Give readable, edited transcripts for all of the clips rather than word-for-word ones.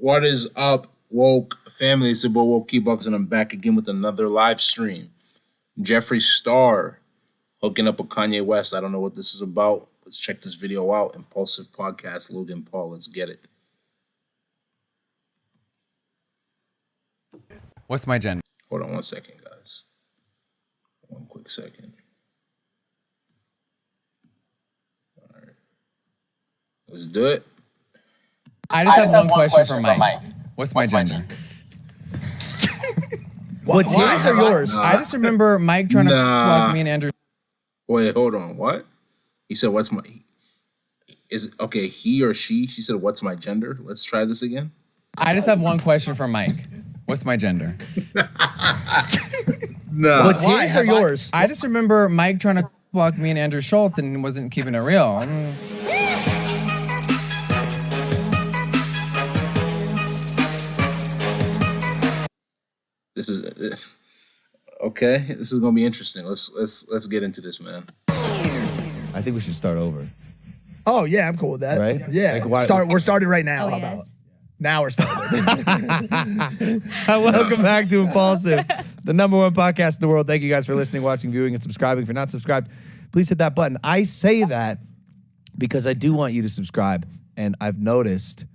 What is up, woke family? It's your boy Woke Ebuks, and I'm back again with another live stream. Jeffree Star hooking up with Kanye West. I don't know what this is about. Let's check this video out. Impulsive Podcast, Logan Paul. Let's get it. What's my gender? Hold on one second, guys. One quick second. All right. Let's do it. I just have one question for Mike. What's my gender? What's his or yours? I just remember Mike trying to plug me and Andrew. Wait, hold on. What? He said, what's my... Is it, okay, he or she said, what's my gender? Let's try this again. I just have one question for Mike. What's my gender? No. What's his or yours? I just remember Mike trying to plug me and Andrew Schultz and wasn't keeping it real. This is okay. This is gonna be interesting. Let's get into this, man. I think we should start over. Oh yeah, I'm cool with that. Right? Yeah. Like, We're starting right now. Oh, How yes. about? Now we're starting. Welcome back to Impulsive, the #1 podcast in the world. Thank you guys for listening, watching, viewing, and subscribing. If you're not subscribed, please hit that button. I say that because I do want you to subscribe, and I've noticed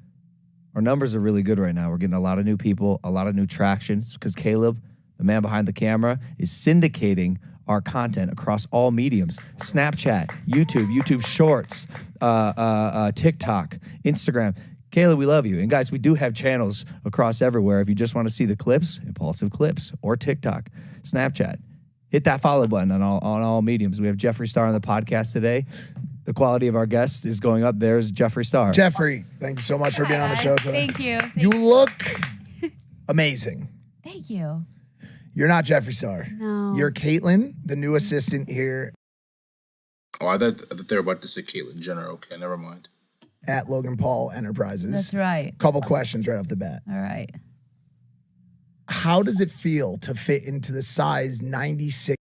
our numbers are really good right now. We're getting a lot of new people, a lot of new traction. It's because Caleb, the man behind the camera, is syndicating our content across all mediums: Snapchat, YouTube Shorts, TikTok, Instagram. Caleb, we love you. And guys, we do have channels across everywhere. If you just want to see the clips, Impulsive Clips, or TikTok, Snapchat, hit that follow button on all mediums. We have Jeffree Star on the podcast today. The quality of our guests is going up. There's Jeffree Star. Jeffree, thank you so much for being on the show today. Thank you. You look amazing. Thank you. You're not Jeffree Star. No. You're Caitlin, the new assistant here Oh, I thought they were about to say Caitlyn Jenner. Okay, never mind. at Logan Paul Enterprises. That's right. Couple questions right off the bat. All right. How does it feel to fit into the size 96?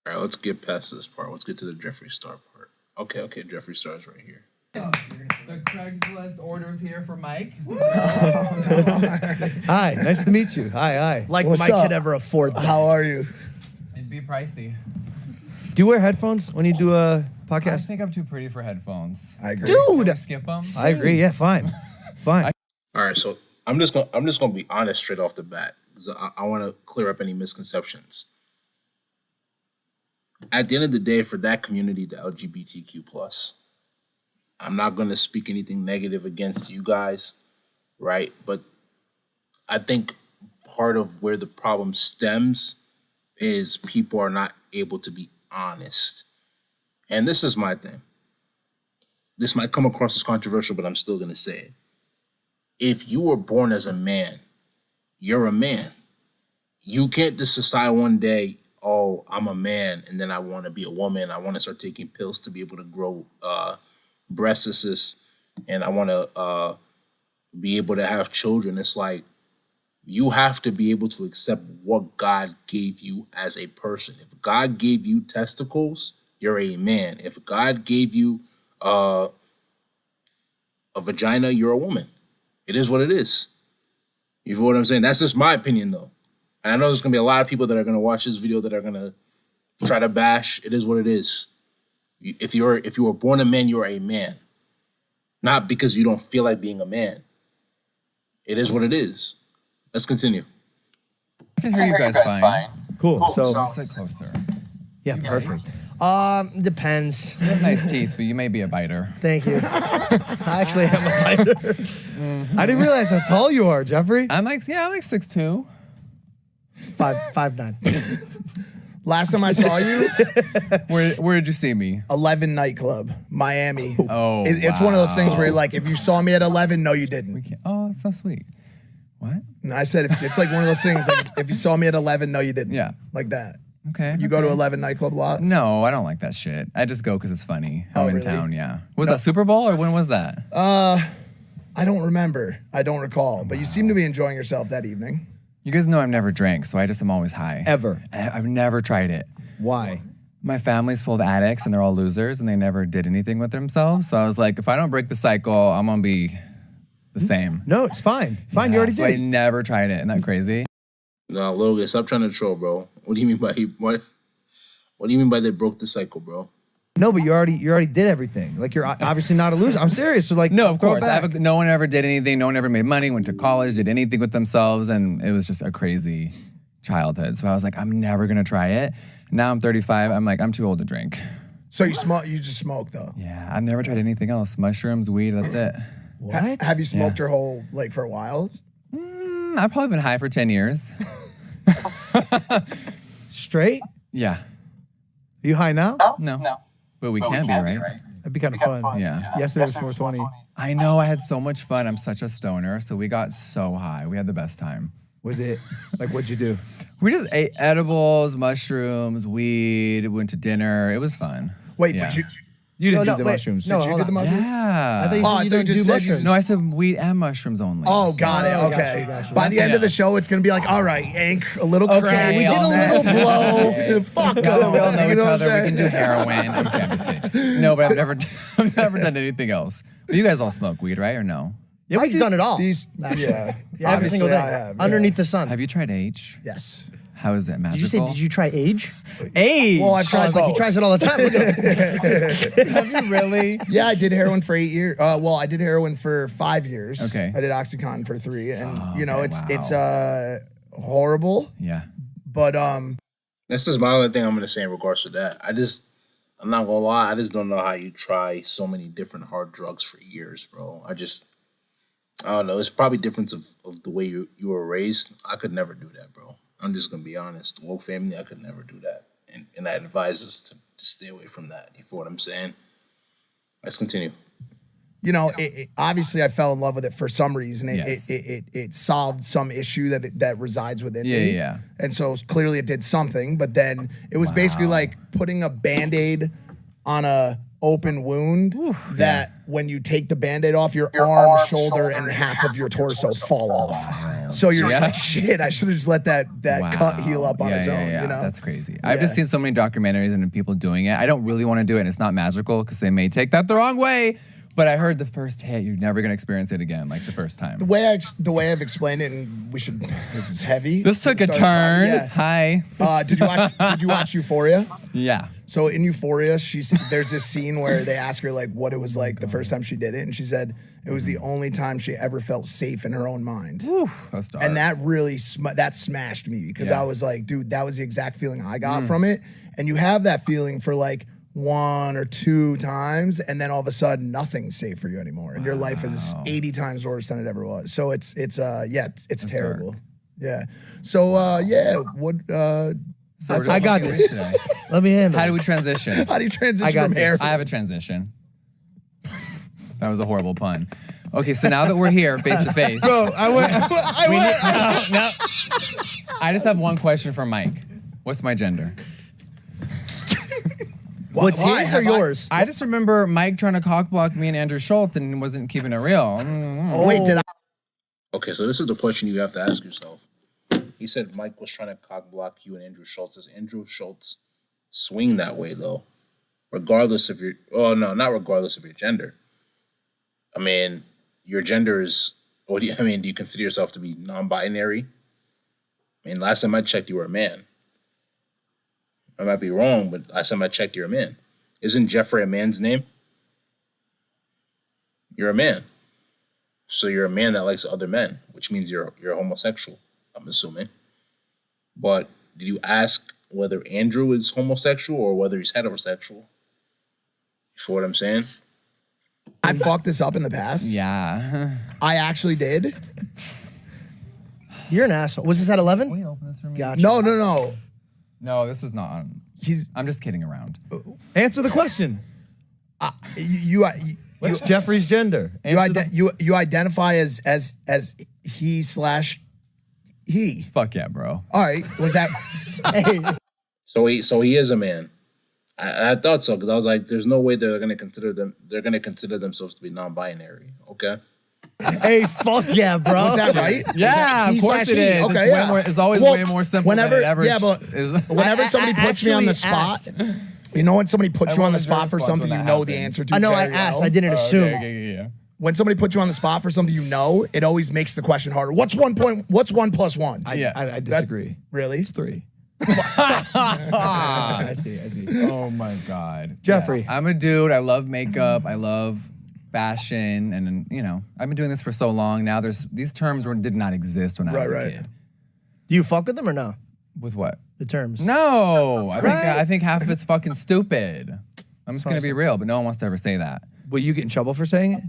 All right, let's get past this part. Let's get to the Jeffree Star part. Okay, Jeffree Star's right here. The Craigslist orders here for Mike. Hi, nice to meet you. Hi. Like What's Mike up? could ever afford that. How are you? It'd be pricey. Do you wear headphones when you do a I podcast? think I'm too pretty for headphones. I agree. Dude! Skip them. I agree. Yeah, fine. Fine. All right, so I'm just gonna be honest straight off the bat because I want to clear up any misconceptions. At the end of the day, for that community, the LGBTQ plus, I'm not gonna speak anything negative against you guys, right? But I think part of where the problem stems is people are not able to be honest. And this is my thing. This might come across as controversial, but I'm still gonna say it. If you were born as a man, you're a man. You can't just decide one day, oh, I'm a man, and then I want to be a woman. I want to start taking pills to be able to grow breasts, and I want to be able to have children. It's like you have to be able to accept what God gave you as a person. If God gave you testicles, you're a man. If God gave you a vagina, you're a woman. It is what it is. You know what I'm saying? That's just my opinion, though. And I know there's gonna be a lot of people that are gonna watch this video that are gonna try to bash. It is what it is. If you were born a man, you're a man. Not because you don't feel like being a man. It is what it is. Let's continue. I can hear you guys fine. Cool. So, Sit closer. yeah, perfect. Depends. You have nice teeth, but you may be a biter. Thank you. I actually am a fighter. I didn't realize how tall you are, Jeffree. I'm like 6'2". 5'9". Last time I saw you, Where did you see me? 11 nightclub, Miami. Oh, It's one of those things wow. where you're like, if you saw me at 11, no, you didn't. Oh, that's so sweet. What? And I said, it's like one of those things, like if you saw me at 11, no, you didn't. Yeah. Like that. Okay. You go to 11 nightclub a lot? No, I don't like that shit. I just go because it's funny. Oh, I'm in really? town, yeah. Was that Super Bowl or when was that? I don't remember. I don't recall. But you seem to be enjoying yourself that evening. You guys know I've never drank, so I just am always high. Ever. I've never tried it. Why? My family's full of addicts and they're all losers and they never did anything with themselves. So I was like, if I don't break the cycle, I'm gonna be the same. No, it's fine. Fine, you already So did I it. never tried it. Isn't that crazy? No, Logan, stop trying to troll, bro. What do you mean by what? What do you mean by they broke the cycle, bro? No, but you already did everything. Like you're obviously not a loser. I'm serious. So like, No, of throw it course. back. No one ever did anything. No one ever made money, went to college, did anything with themselves. And it was just a crazy childhood. So I was like, I'm never going to try it. Now I'm 35. I'm like, I'm too old to drink. So you smoke? You just smoke though? Yeah, I've never tried anything else. Mushrooms, weed, that's it. What? Have you smoked your whole like for a while? I've probably been high for 10 years. Straight? Yeah. Are you high now? No. But we can be, right? That'd be kind of fun. Yeah. Yesterday was 420. I know. I had so much fun. I'm such a stoner. So we got so high. We had the best time. Was it like what'd you do? We just ate edibles, mushrooms, weed, went to dinner. It was fun. Wait, Yeah. did you? You didn't No, do the wait, mushrooms. no. Did you hold do the on. mushrooms? Yeah. I thought you Oh, I said you thought you didn't do just said you mushrooms. No, I said weed and mushrooms only. Oh, got it. Oh, Okay. gotcha. By the end of Yeah. the show, it's gonna be like, all right, Ink, a little crack. we We did did a a little little blow. Fuck Now that we all off. know You each know what other, I'm we can do saying? heroin. Okay, I'm just kidding. No, but I've never done anything else. But you guys all smoke weed, right? Or no? Yeah, Mike's done it all. These, yeah, Yeah, every Obviously single day. I have, yeah. Underneath the sun. Have you tried H? Yes. How is it? Magical? Did you say, did you try age? H? Well, I've I tried was like, he both. tries it all the time. Look at him. Have you really? Yeah, I did heroin for 8 years. Well, I did heroin for 5 years. Okay. I did OxyContin for 3, and you know, okay, it's horrible. Yeah. But That's just my only thing I'm gonna say in regards to that. I'm not gonna lie, I just don't know how you try so many different hard drugs for years, bro. I don't know. It's probably difference of the way you were raised. I could never do that, bro. I'm just gonna be honest. The woke family, I could never do that, and I advise us to stay away from that. You feel what I'm saying? Let's continue. you know, obviously I fell in love with it for some reason. Yes. It solved some issue that resides within me. Yeah. And so clearly it did something, but then it was basically like putting a Band-Aid on a open wound that when you take the Band-Aid off, your arm, shoulder, and half of your torso fall off. So you're just like, shit, I should have just let that cut heal up on its own, you know? That's crazy. I've just seen so many documentaries and people doing it. I don't really want to do it, and it's not magical because they may take that the wrong way. But I heard the first hit, you're never gonna experience it again, like the first time. The way I've explained it, and this is heavy. This took a Sorry, turn. yeah. Hi. Did you watch Euphoria? Yeah. So in Euphoria, there's this scene where they ask her like what it was like the first time she did it, and she said it was the only time she ever felt safe in her own mind. That's dark. And that really that smashed me because I was like, dude, that was the exact feeling I got from it. And you have that feeling for like 1 or 2 times, and then all of a sudden nothing's safe for you anymore, and your life is 80 times worse than it ever was. So it's terrible. dark. Yeah. So that's I got this. Today. Let me handle How do it. we transition? how do you transition I got from this. hair? I have a transition. That was a horrible pun. Okay, so now that we're here face to face, Bro, I went. no. I just have one question for Mike. What's my gender? What's Why? his or Have I- yours? I just remember Mike trying to cockblock me and Andrew Schultz and wasn't keeping it real. Wait, did I? Okay, so this is the question you have to ask yourself. He said Mike was trying to cock block you and Andrew Schultz. Does Andrew Schultz swing that way though? Regardless of your not regardless of your gender. I mean, your gender is do you consider yourself to be non-binary? I mean, last time I checked you were a man. I might be wrong, but last time I checked you're a man. Isn't Jeffree a man's name? You're a man. So you're a man that likes other men, which means you're homosexual, I'm assuming. But did you ask whether Andrew is homosexual or whether he's heterosexual? You feel what I'm saying? I fucked this up in the past. Yeah. I actually did. You're an asshole. Was this at 11? Can you open this for me? Gotcha. No. No, this was not on. I'm just kidding around. Answer the question. You What's Jeffree's gender? you identify as he/he. Fuck yeah, bro. All right. Was that? So he is a man. I thought so because I was like, there's no way they're gonna consider themselves to be non-binary. Okay. Hey, fuck yeah, bro. Was that right? Yeah, He of course slash it he. is. Okay, It's, yeah. way more, it's always Well, way more simple whenever- than it ever yeah, but- is. Whenever somebody puts me on the spot, you know when somebody puts you on the wanted your spot for response something when you that know the happened. answer to. I know I very asked. well. I didn't assume. Yeah. when somebody puts you on the spot for something you know, it always makes the question harder. What's 1 plus 1? I disagree. Really? It's 3. I see. Oh my God. Jeffree. Yes, I'm a dude. I love makeup. I love fashion. And, you know, I've been doing this for so long now. These terms did not exist when I was a kid. Do you fuck with them or no? With what? The terms. No. I think half of it's fucking stupid. I'm just going to be real, but no one wants to ever say that. Will you get in trouble for saying it?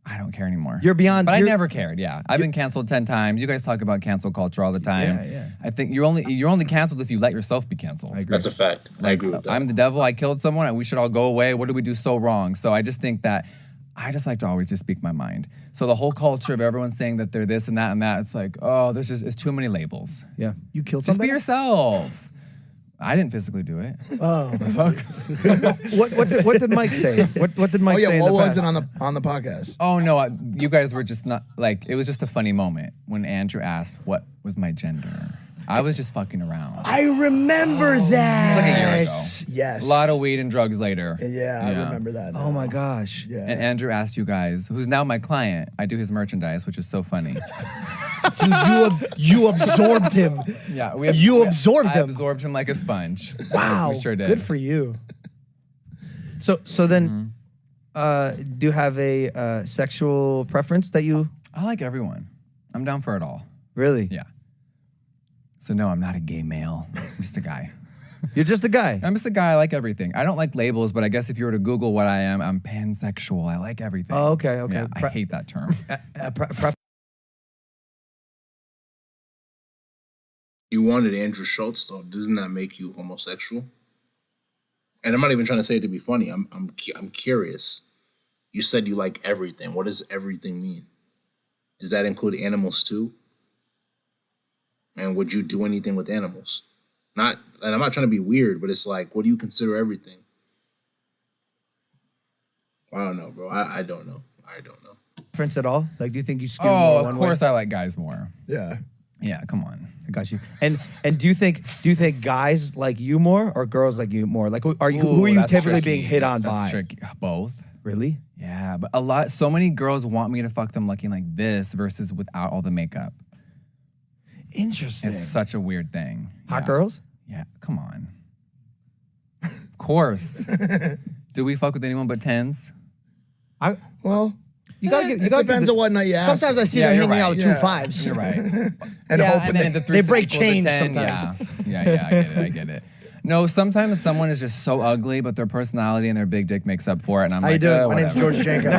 I don't care anymore. You're beyond. But I never cared. Yeah, I've been canceled 10 times. You guys talk about cancel culture all the time. Yeah. I think you're only canceled if you let yourself be canceled. I agree. That's a fact. I agree with that. I'm the devil. I killed someone, and we should all go away. What did we do so wrong? So I just think that I just like to always just speak my mind. So the whole culture of everyone saying that they're this and that, it's like, oh, it's too many labels. Yeah. You killed Just somebody? be yourself. I didn't physically do it. Oh. Fuck. What did Mike say? What did Mike say? What in the was past? it on the podcast? Oh no, you guys were just not like. It was just a funny moment when Andrew asked what was my gender. I was just fucking around. I remember that. Like a year ago. Yes. A lot of weed and drugs later. Yeah, I remember that. Oh my gosh. Yeah. And Andrew asked you guys, who's now my client. I do his merchandise, which is so funny. Dude, you absorbed him. Yeah, I I absorbed him like a sponge. Wow. We sure did. Good for you. So then, do you have a sexual preference that you I like everyone. I'm down for it all. really? Yeah. So no, I'm not a gay male. I'm just a guy. You're just a guy. I'm just a guy. I like everything. I don't like labels, but I guess if you were to Google what I am, I'm pansexual. I like everything. Oh, okay. Yeah, I hate that term. You wanted Andrew Schultz, so doesn't that make you homosexual? And I'm not even trying to say it to be funny. I'm curious. You said you like everything. What does everything mean? Does that include animals too? And would you do anything with animals? And I'm not trying to be weird, but it's like, what do you consider everything? I don't know, bro. I don't know. I don't know. Preference at all? Like, do you think you skew Oh, more of one course way? I like guys more. Yeah. Yeah, come on. I got you. And do you think guys like you more or girls like you more? Like, who are you That's typically tricky. being hit on That's by? tricky. Both. Really? Yeah, but so many girls want me to fuck them looking like this versus without all the makeup. Interesting. It's such a weird thing. Hot Yeah. girls? Yeah, come on. Of course. Do we fuck with anyone but 10s? Well, You gotta get. You it gotta depends on what night you ask. Sometimes I see Yeah, them you're hanging out right. with Yeah. 2.5s. You're right. and Yeah, hoping and then the They break 3 chains 10, sometimes. Yeah, I get it. No, sometimes someone is just so ugly, but their personality and their big dick makes up for it. And I'm How you like, doing? My name's whatever. George Janko.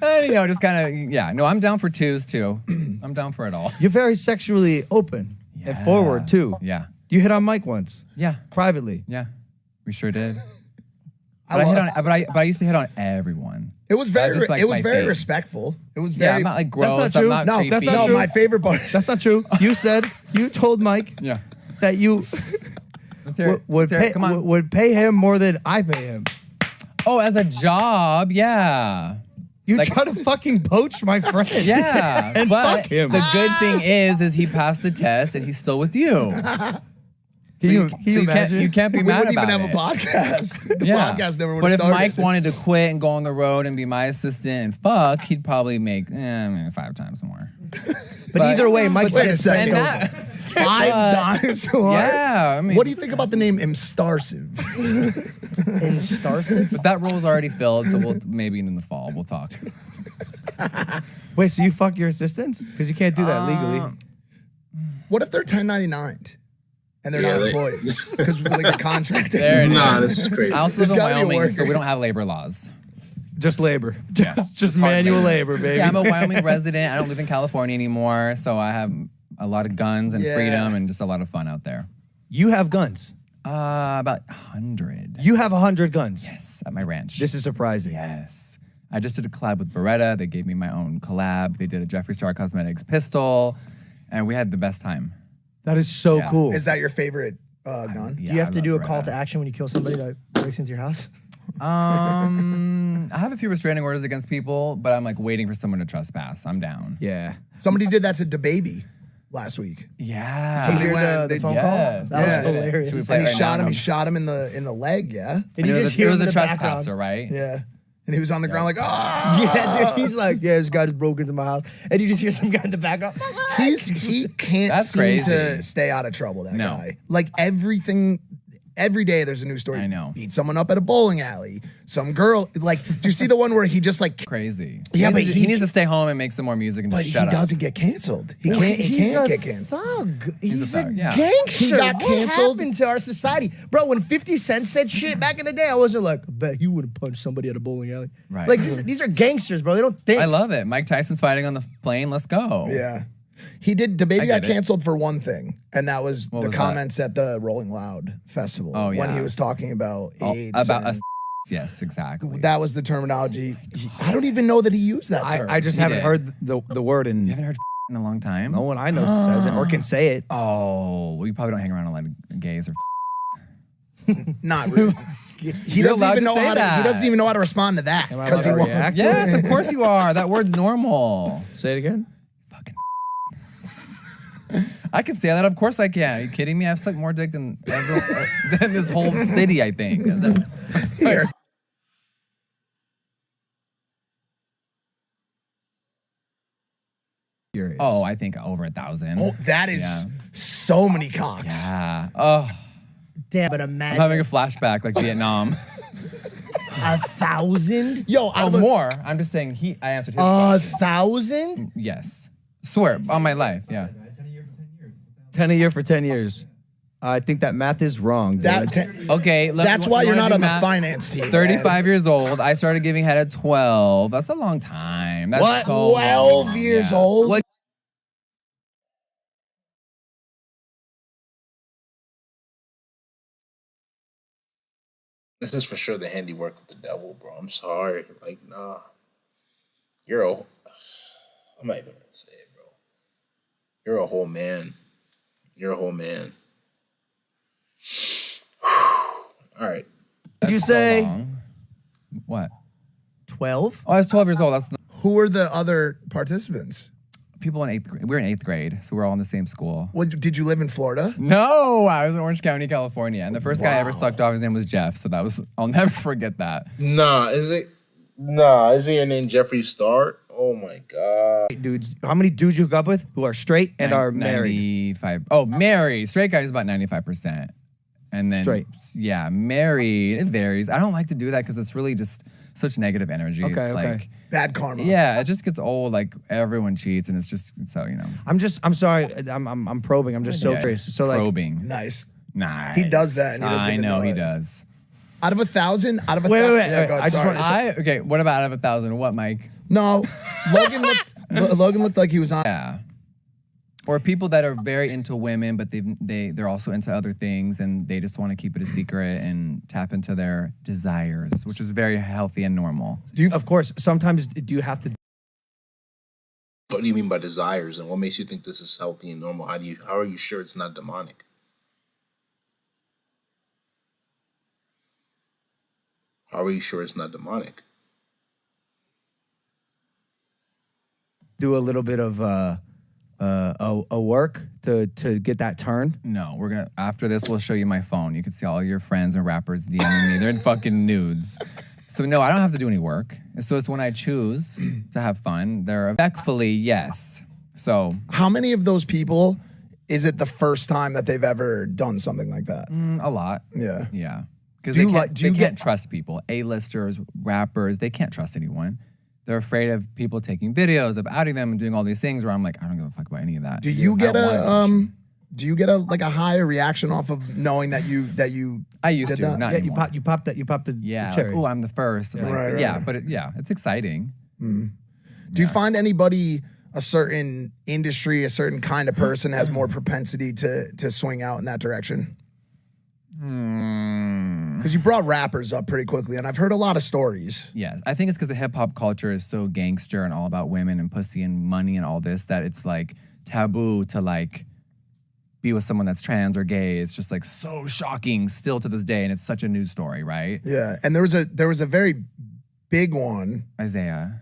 And, you know, just kind of, yeah. No, I'm down for 2s too. I'm down for it all. You're very sexually open and forward too. Yeah. You hit on Mike once Yeah. privately. Yeah. We sure did. But I used to hit on everyone. It was very, just like it was my very thing. respectful. It was Yeah, very. I'm not like gross. not true. I'm not No, creepy. that's not no, true. my favorite part. That's not true. You told Mike Yeah. that you Let's hear it. would Let's hear it. pay, Come on. would pay him more than I pay him. Oh, as a job, yeah. You Like- try to fucking poach my friend. Yeah. And but fuck him. the good thing is he passed the test and he's still with you. Can you can't, imagine? you can't be We mad wouldn't about even have it. a podcast. The Yeah. podcast never would But have if started. Mike wanted to quit and go on the road and be my assistant and fuck, he'd probably make maybe 5 times more. But either way, Mike's Wait a second. And that, 5 times more. yeah, I mean, What do you think about the name Imstarsive? in Starsiv. but that role's already filled, so we'll maybe in the fall we'll talk. Wait, so you fuck your assistants? Because you can't do that legally. What if they're 1099 and they're Yeah, not they- employees? Because like a contractor. There it is. Nah, this is crazy. I also live in There's gotta be a Wyoming, so worker. we don't have labor laws. Just labor. Yeah. Just Hard manual labor, baby. Yeah, I'm a Wyoming resident. I don't live in California anymore, so I have a lot of guns and Yeah. freedom and just a lot of fun out there. You have guns. About 100. You have 100 guns. Yes, at my ranch. This is surprising. Yes. I just did a collab with Beretta. They gave me my own collab. They did a Jeffree Star Cosmetics pistol, and we had the best time. That is so Yeah. cool. Is that your favorite gun? Yeah, Do you have I to love do a Beretta. call to action when you kill somebody that breaks into your house? I have a few restraining orders against people, but I'm like waiting for someone to trespass. I'm down. Yeah. Somebody did that to DaBaby. last week. Yeah. Somebody Hear went. the they- phone Yeah. call? That Yeah. was hilarious. Should we play and it he right shot now? him. He shot him in the leg. Yeah. And And you it was just a, hear it was him a in the background. trespasser, right? Yeah. And he was on the ground like, ah. Yeah, dude, he's like, yeah, this guy just broke into my house. And you just hear some guy in the background. He can't That's seem crazy. to stay out of trouble. That No. guy, like everything. Every day there's a new story. I know. Beat someone up at a bowling alley. Some girl, like, do you see the one where he just like, Crazy. Yeah, but he needs to stay home and make some more music and but just he shut up. doesn't get canceled. He He's can't a get canceled. thug. He's He's a a thug, yeah. gangster. He got What canceled. happened to our society? Bro, when 50 Cent said shit back in the day, I wasn't like, I bet he would have punched somebody at a bowling alley. Right. Like, these are gangsters, bro. They don't think. I love it. Mike Tyson's fighting on the plane. Let's go. Yeah. He did. The baby I got get it. canceled for one thing, and that was the was that? comments at the Rolling Loud festival Oh, when yeah. he was talking about Oh, AIDS. about and us. Yes, exactly. that was the terminology. I don't even know that he used that term. I just He haven't did. heard the word, You and haven't heard in a long time? no one I know says it or can say it. Oh, well, you probably don't hang around a lot of gays or. Not really. He You're doesn't allowed even to know say how to. He that. doesn't even know how to respond to that Am I because he allowed to won't. react? Yes, of course you are. That word's normal. Say it again. Fucking. I can say that. Of course I can. Are you kidding me? I've sucked more dick than than this whole city. I think. Here. Curious. Oh, I think over 1,000. Oh, that is Yeah. so many cocks. Yeah. Oh, Damn, but I'm imagine having a flashback like Vietnam. 1,000? Yo, Oh, more. I'm just saying. I answered his. 1,000? Yes. Swear on my life. Yeah. 10 a year for 10 years. I think that math is wrong. Dude. Okay. That's why you you're wanna not do on the math? finance team. 35 years old. I started giving head at 12. That's a long time. That's What? so 12 long. years Yeah. old? What? This is for sure the handiwork of the devil, bro. I'm sorry. Like, nah. You're a. I'm not even gonna say it, bro. You're a whole man. You're a whole man. All right. Did you That's so say? long. What? 12? Oh, I was 12 years old. That's the Who are the other participants? people in 8th grade. We were in 8th grade, so we're all in the same school. What, did you live in Florida? No, I was in Orange County, California, and the first guy I ever Wow. sucked off, his name was Jeff. So that was, I'll never forget that. Nah, is it? Nah, isn't your name Jeffree Star? Oh my god. Dudes, how many dudes you hook up with who are straight and are married? 95. Oh, married. Straight guy is about 95%. And then Straight. Yeah, married. It varies. I don't like to do that because it's really just such negative energy. Okay, It's okay. like, Bad karma. yeah, it just gets old. Like everyone cheats, and it's just so I'm sorry. I'm probing. I'm just so Yeah, curious. So like, probing. Nice. Nice. He does that and he doesn't I even know know he it. does. Out of 1,000? Out of a Wait, thousand? wait, Yeah, wait, go ahead, I just sorry. want- Okay, what about out of 1,000? What, Mike? No, Logan looked like he was on. Yeah. Or people that are very into women, but they're also into other things, and they just want to keep it a secret and tap into their desires, which is very healthy and normal. of course, sometimes do you have to? What do you mean by desires, and what makes you think this is healthy and normal? How are you sure it's not demonic? How are you sure it's not demonic? Do a little bit of a work to get that turn. No, we're gonna after this we'll show you my phone. You can see all your friends and rappers DMing me. They're in fucking nudes. So no, I don't have to do any work. So it's when I choose to have fun. They're respectfully, yes. So How many of those people is it the first time that they've ever done something like that? a lot. Yeah. Yeah. Because Do they, you can't, like- do you they can't get- trust people. A-listers, rappers, they can't trust anyone. They're afraid of people taking videos, of outing them and doing all these things where I'm like, I don't give a fuck about any of that. Do you get I want attention. do you get a higher reaction off of knowing that you I used did to, that? not Yeah, anymore. you popped the Yeah, the like, cherry. oh, I'm the first. Like, Right, yeah, right. but it's exciting. Do you find anybody, a certain industry, a certain kind of person has more propensity to swing out in that direction? Because you brought rappers up pretty quickly, and I've heard a lot of stories. Yeah, I think it's because the hip hop culture is so gangster and all about women and pussy and money and all this that it's like taboo to like be with someone that's trans or gay. It's just like so shocking still to this day, and it's such a news story, right? Yeah, and there was a very big one. Isaiah,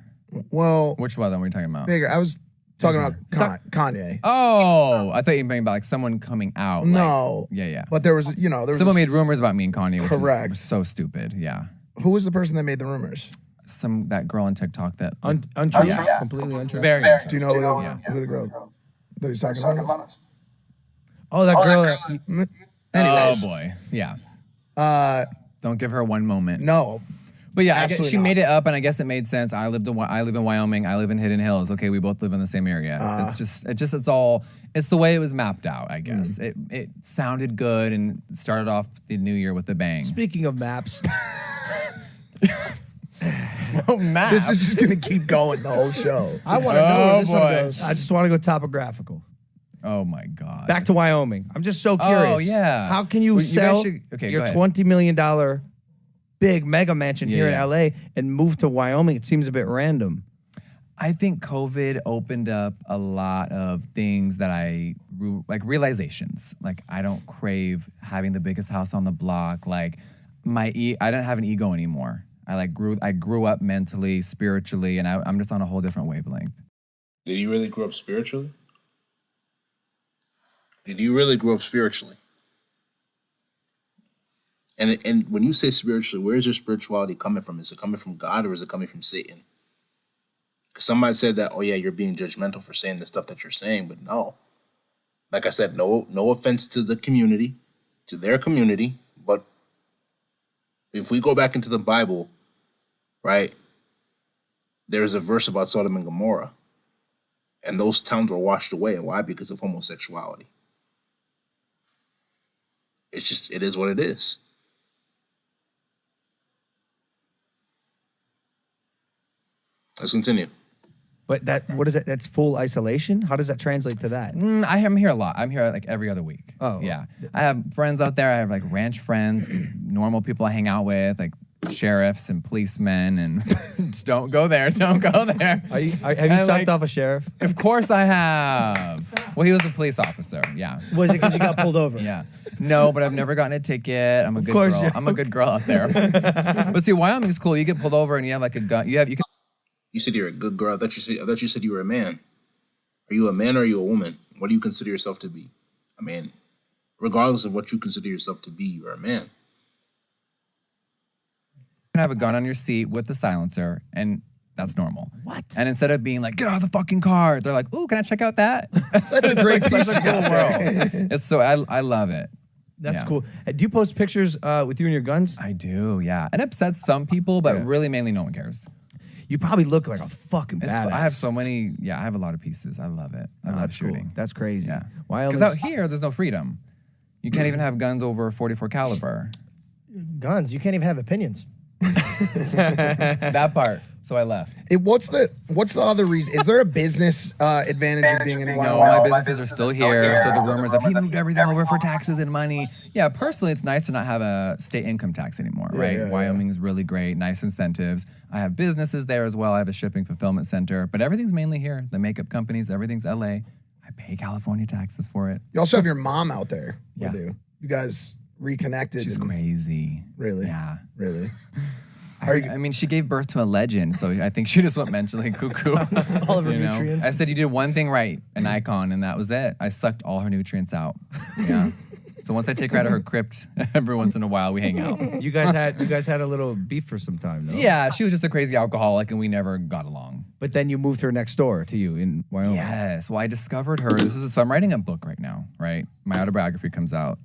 Well, which one are we talking about? bigger. I was Talking about Kanye. Oh, I thought you were talking about like someone coming out. No. Like, yeah. But there was, there was Someone made rumors about me and Kanye, which Correct. was so stupid. Yeah. Who was the person that made the rumors? That girl on TikTok that Untrue? Completely untrue? very untrue. Do you know who the girl that he's talking about? Oh, that girl. Anyways. Oh boy. Yeah. Don't give her one moment. No. But yeah, I guess Absolutely she not. made it up, and I guess it made sense. I live in Wyoming. I live in Hidden Hills. Okay, we both live in the same area. It's the way it was mapped out. I guess it sounded good and started off the new year with a bang. Speaking of maps, Oh, maps. This is just going to keep going the whole show. I want to know where this one boy. goes. I just want to go topographical. Oh my god. Back to Wyoming. I'm just so curious. Oh yeah. How can you Well, guys sell should- okay, your go ahead. $20 million big mega mansion here Yeah. in LA and move to Wyoming? It seems a bit random. I think COVID opened up a lot of things that like realizations. Like I don't crave having the biggest house on the block. Like I didn't have an ego anymore. I grew up mentally, spiritually, and I'm just on a whole different wavelength. Did you really grow up spiritually? Did you really grow up spiritually? And when you say spiritually, where is your spirituality coming from? Is it coming from God or is it coming from Satan? Because somebody said that, oh yeah, you're being judgmental for saying the stuff that you're saying, but no. Like I said, no offense to the community, to their community, but if we go back into the Bible, right, there's a verse about Sodom and Gomorrah. And those towns were washed away. Why? Because of homosexuality. It is what it is. Let's continue. But what is it? That's full isolation? How does that translate to that? I'm here a lot. I'm here like every other week. Oh. Yeah. I have friends out there. I have like ranch friends, normal people I hang out with, like sheriffs and policemen, and just don't go there. Don't go there. Have you And, sucked like, off a sheriff? Of course I have. Well, he was a police officer. Yeah. Was it because you got pulled over? Yeah. No, but I've never gotten a ticket. I'm a good course girl. you- I'm a good girl out there. But see, Wyoming's cool. You get pulled over and you have like a gun. You can. You said you're a good girl. I thought you said you were a man. Are you a man or are you a woman? What do you consider yourself to be? I mean, regardless of what you consider yourself to be, you're a man. have a gun on your seat with the silencer, and that's normal. What? And instead of being like, get out of the fucking car, they're like, ooh, can I check out that? That's a great It's piece such a of cool world. world. It's so, I love it. That's Yeah. cool. Do you post pictures with you and your guns? I do, yeah. It upsets some people, but really mainly no one cares. You probably look like a fucking It's, badass. I have so many, I have a lot of pieces. I love it. I love That's cool. shooting. That's crazy. Yeah. Wyoming's- Because out here, there's no freedom. You can't even have guns over 44 caliber. Guns. You can't even have opinions. That part. So I left. What's the other reason? Is there a business advantage of being in No, Wyoming? my businesses are still here. So the rumors of he moved everything over for taxes and money. Yeah, personally, it's nice to not have a state income tax anymore, right? yeah, Wyoming is really great, nice incentives. I have businesses there as well. I have a shipping fulfillment center, but everything's mainly here. The makeup companies, everything's LA. I pay California taxes for it. You also have your mom out there with Yeah. you. You guys reconnected. She's and- crazy. Really? Yeah. Really? I mean, she gave birth to a legend, so I think she just went mentally cuckoo. All of her You know? nutrients. I said you did one thing right, an icon, and that was it. I sucked all her nutrients out. Yeah. So once I take her out of her crypt, every once in a while we hang out. You guys had a little beef for some time, no? Yeah, she was just a crazy alcoholic, and we never got along. But then you moved her next door to you in Wyoming. Yes. Well, I discovered her. So I'm writing a book right now, right? My autobiography comes out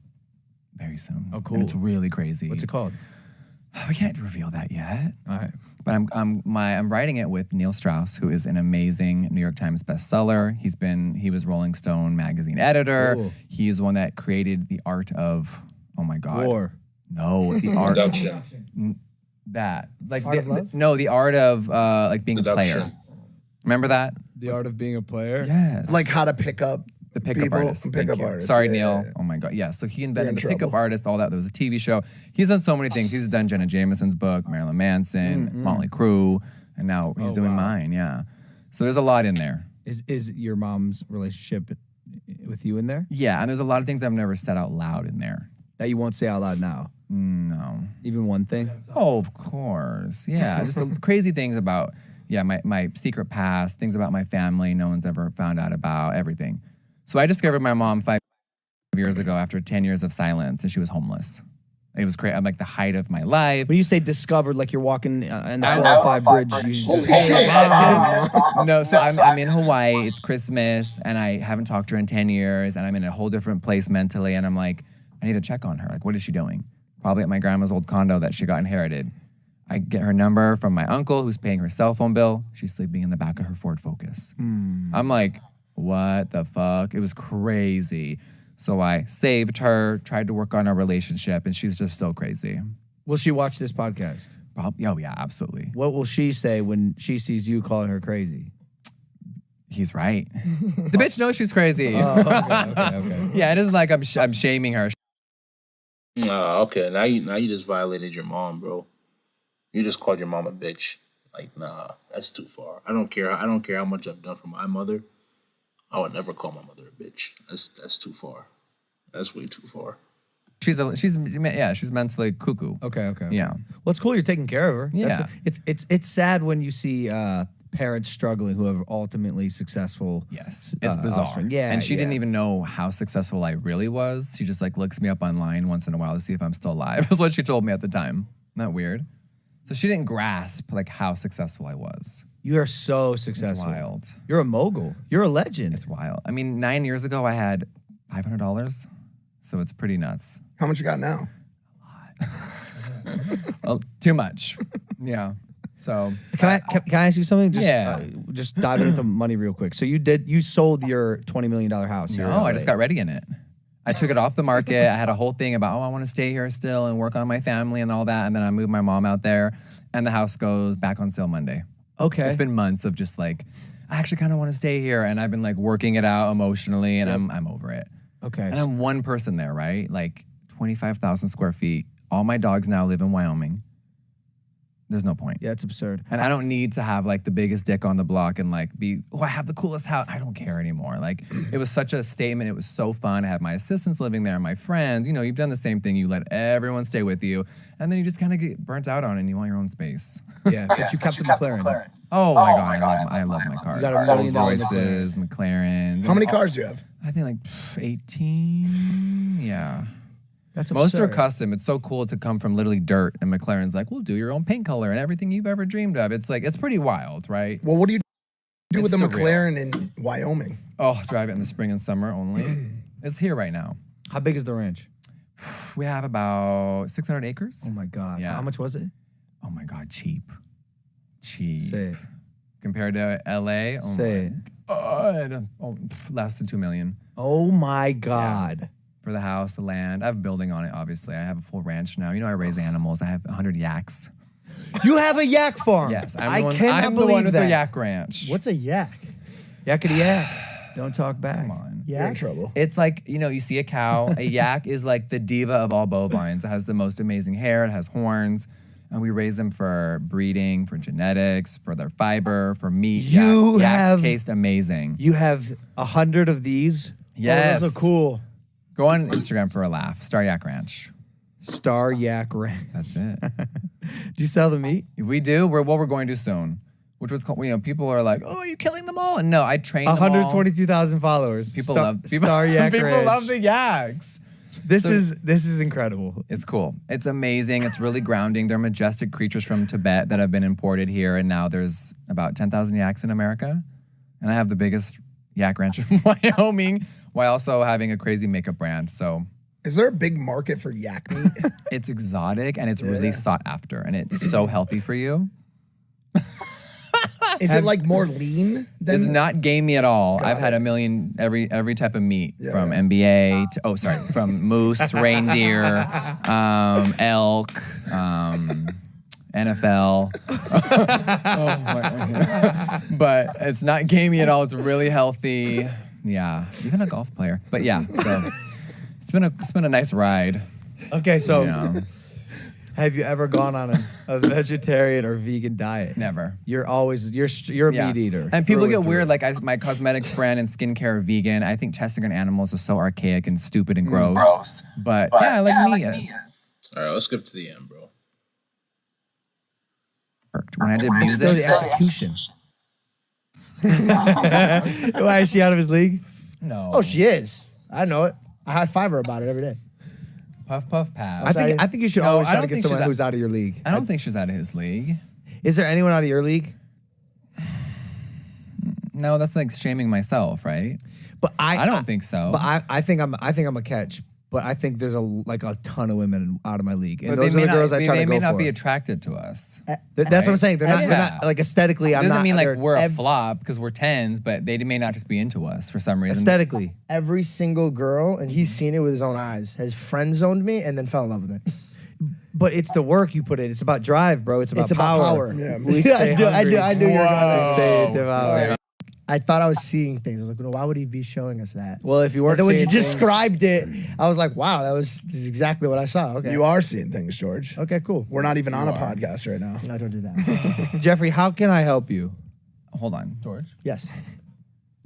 very soon. Oh, cool. And it's really crazy. What's it called? We can't reveal that yet. All right. But I'm writing it with Neil Strauss, who is an amazing New York Times bestseller. He was Rolling Stone magazine editor. Cool. He's the one that created the art of, oh my God. War. No, the art Deduction. that. Like Art of love? No, the art of like being a Deduction. player. Remember that? The art of being a player? Yes. Like how to pick up the pickup people, artist. Thank Pickup you. artist. Sorry, Yeah, Neil. yeah, yeah. Oh my God. Yeah. So he You're invented in the pickup trouble. artist, all that. There was a TV show. He's done so many things. He's done Jenna Jameson's book, Marilyn Manson, Motley Crue, and now he's doing mine. Yeah. So there's a lot in there. Is your mom's relationship with you in there? Yeah. And there's a lot of things I've never said out loud in there. That you won't say out loud now? No. Even one thing? Oh, of course. Yeah. Just the crazy things about Yeah, my secret past, things about my family no one's ever found out about, everything. So I discovered my mom 5 years ago after 10 years of silence, and she was homeless. It was crazy. I'm like the height of my life. When you say discovered, like you're walking in the 405 bridge, Holy shit. No, so I'm in Hawaii. It's Christmas, and I haven't talked to her in 10 years, and I'm in a whole different place mentally, and I'm like, I need to check on her. Like, what is she doing? Probably at my grandma's old condo that she got inherited. I get her number from my uncle who's paying her cell phone bill. She's sleeping in the back of her Ford Focus. I'm like, what the fuck? It was crazy. So I saved her, tried to work on our relationship, and she's just so crazy. will she watch this podcast? Probably, oh, yeah, absolutely. What will she say when she sees you calling her crazy? He's right. The bitch knows she's crazy. Okay. Yeah, it isn't like I'm shaming her. Okay. Now you just violated your mom, bro. You just called your mom a bitch. Like, nah, that's too far. I don't care how much I've done for my mother. I would never call my mother a bitch. That's too far. That's way too far. She's mentally cuckoo. Okay. Yeah. Well, it's cool you're taking care of her. Yeah. It's sad when you see parents struggling who are ultimately successful. Yes, it's bizarre. offspring. Yeah, and she didn't yeah. even know how successful I really was. She just like looks me up online once in a while to see if I'm still alive. Is what she told me at the time. Not weird. So she didn't grasp like how successful I was. You are so successful. It's wild. You're a mogul. You're a legend. It's wild. I mean, 9 years ago I had $500, so it's pretty nuts. How much you got now? Well, too much. Yeah. So Can I ask you something? Just, Yeah. Just dive into money real quick. So you sold your $20 million house. here in no, I LA. just got ready in it. I took it off the market. I had a whole thing about, I want to stay here still and work on my family and all that. And then I moved my mom out there, and the house goes back on sale Monday. Okay. It's been months of just like, I actually kind of want to stay here, and I've been like working it out emotionally, and I'm over it. Okay. And I'm one person there, right? Like 25,000 square feet. All my dogs now live in Wyoming. There's no point. Yeah, it's absurd. And I don't need to have like the biggest dick on the block and like I have the coolest house. I don't care anymore. Like it was such a statement. It was so fun. I had my assistants living there, my friends. You know, you've done the same thing. You let everyone stay with you, and then you just kind of get burnt out on it and you want your own space. Yeah, but you kept the McLaren. Oh my God, I love my cars. You got a $1 million Voices, McLarens. How many cars do you have? I think like 18. Yeah. That's Most are absurd. custom. It's so cool to come from literally dirt, and McLaren's like, we'll do your own paint color and everything you've ever dreamed of. It's like, it's pretty wild, right? Well, what do you do with It's the surreal. McLaren in Wyoming? Oh, drive it in the spring and summer only. It's here right now. How big is the ranch? We have about 600 acres. Oh my God. Yeah. How much was it? Oh my God, cheap. Cheap. Say it. Compared to LA, oh Say it. my God. Less than $2 million Oh my God. for the house, the land. I have a building on it, obviously. I have a full ranch now. You know, I raise animals. I have 100 yaks. You have a yak farm. Yes, I cannot I'm believe the one with that. the yak ranch. What's a yak? Yakety yak. Don't talk back. Come on. You're in Yak? trouble. It's like, you know, you see a cow. A yak is like the diva of all bovines. It has the most amazing hair. It has horns. And we raise them for breeding, for genetics, for their fiber, for meat. You Yaks have- taste amazing. You have 100 of these. Yes. Oh, those are cool. Go on Instagram for a laugh. Star Yak Ranch. Star yak ranch. That's it. Do you sell the meat? We do. We're going to soon. Which was called, you know, people are like, oh, are you killing them all? And no, I train them all. 122,000 followers. People Star, love people, Star yak people ranch. love the yaks. This is incredible. It's cool. It's amazing. It's really grounding. They're majestic creatures from Tibet that have been imported here, and now there's about 10,000 yaks in America. And I have the biggest yak ranch in Wyoming, while also having a crazy makeup brand. So Is there a big market for yak meat? it's exotic and it's really sought after, and it's so healthy for you. Is it like more lean than? It's not gamey at all. I've it. had a million every type of meat from NBA to from moose, reindeer, elk, NFL. Oh my. But it's not gamey at all. It's really healthy. Yeah, even a golf player. But yeah, so it's been a nice ride. Okay, so Yeah. have you ever gone on a vegetarian or vegan diet? Never. You're always you're a Yeah. meat eater. And people through get through. weird. Like my cosmetics brand and skincare are vegan. I think testing on animals is so archaic and stupid and gross. But yeah, I like meat. All right, let's skip to the end, bro. worked. When I did Still music, the execution. Why is she out of his league? no. Oh, she is. I know it. I high five her about it every day. Puff puff pass. I think you should No, always I try to don't get think someone she's who's out of your league. I don't think she's out of his league. Is there anyone out of your league? No, that's like shaming myself, right? But I don't think so. But I think I'm a catch. But I think there's a ton of women out of my league, and But those are the girls I try to they go may not for. be attracted to us. That's what I'm saying. They're Yeah. not like aesthetically. It I'm doesn't not, mean like they're we're a flop because we're tens, but they may not just be into us for some reason. aesthetically. Every single girl, and he's seen it with his own eyes, has friend zoned me and then fell in love with me. But it's the work you put in. It's about drive, bro. It's about It's about power. power. Yeah. We I stay knew hungry. you were going We stay devoured. I thought I was seeing things. I was like, no, why would he be showing us that? Well, if you And weren't then when you seeing things- described it, I was like, wow, this is exactly what I saw. Okay. You are seeing things, George. Okay, cool. We're not even on a podcast right now. No, don't do that. Jeffree, how can I help you? Hold on, George. Yes.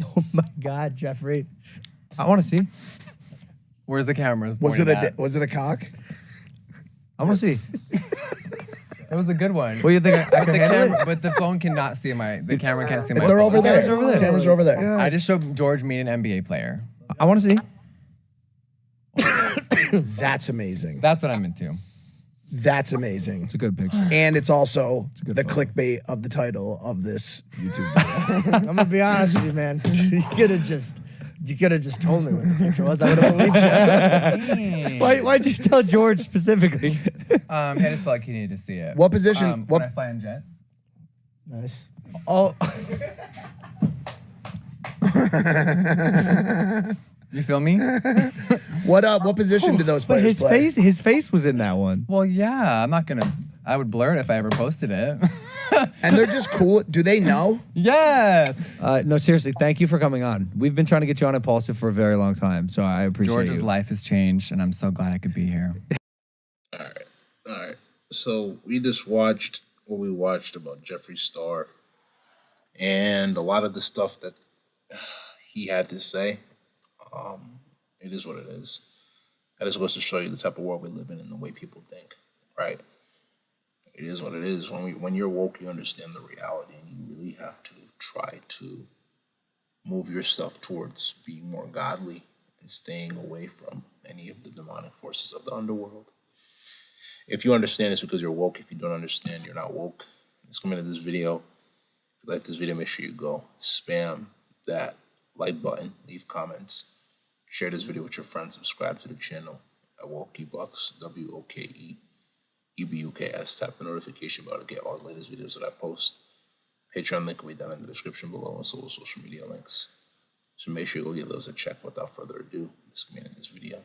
Oh my God, Jeffree. I want to see. Where's the cameras? Was it pointed a at? was it a cock? I want to see. It was a good one. What do you think? I can the handle camera, it? but the phone cannot see the camera can't see my. They're phone. over there. Cameras over there. Cameras over there. I just showed George meeting an NBA player. I want to see. That's amazing. That's what I'm into. That's amazing. It's a good picture. And it's also good the photo. clickbait of the title of this YouTube video. I'm gonna be honest with you, man. You could have just told me what the picture was. I would have believed you. Why'd you tell George specifically? I just felt like he needed to see it. What position- When I fly in jets. Nice. Oh, You feel me? What position did those But players play? his face was in that one. Well, yeah. I'm not gonna. I would blur it if I ever posted it. And they're just cool. Do they know? Yes. No, seriously, thank you for coming on. We've been trying to get you on Impulsive for a very long time, so I appreciate George's you. life has changed, and I'm so glad I could be here. All right. So we just watched what we watched about Jeffree Star, and a lot of the stuff that he had to say. It is what it is. That just goes to show you the type of world we live in and the way people think, right? It is what it is. When you're woke, you understand the reality, and you really have to try to move yourself towards being more godly and staying away from any of the demonic forces of the underworld. If you understand, it's because you're woke. If you don't understand, you're not woke. Let's come into this video. If you like this video, make sure you go spam that like button, leave comments, share this video with your friends, subscribe to the channel at Woke Ebuks, WOKE-EBUKS. Tap the notification bell to get all the latest videos that I post. Patreon link will be down in the description below, and so will social media links. So make sure you go give those a check. Without further ado, let's get into this video.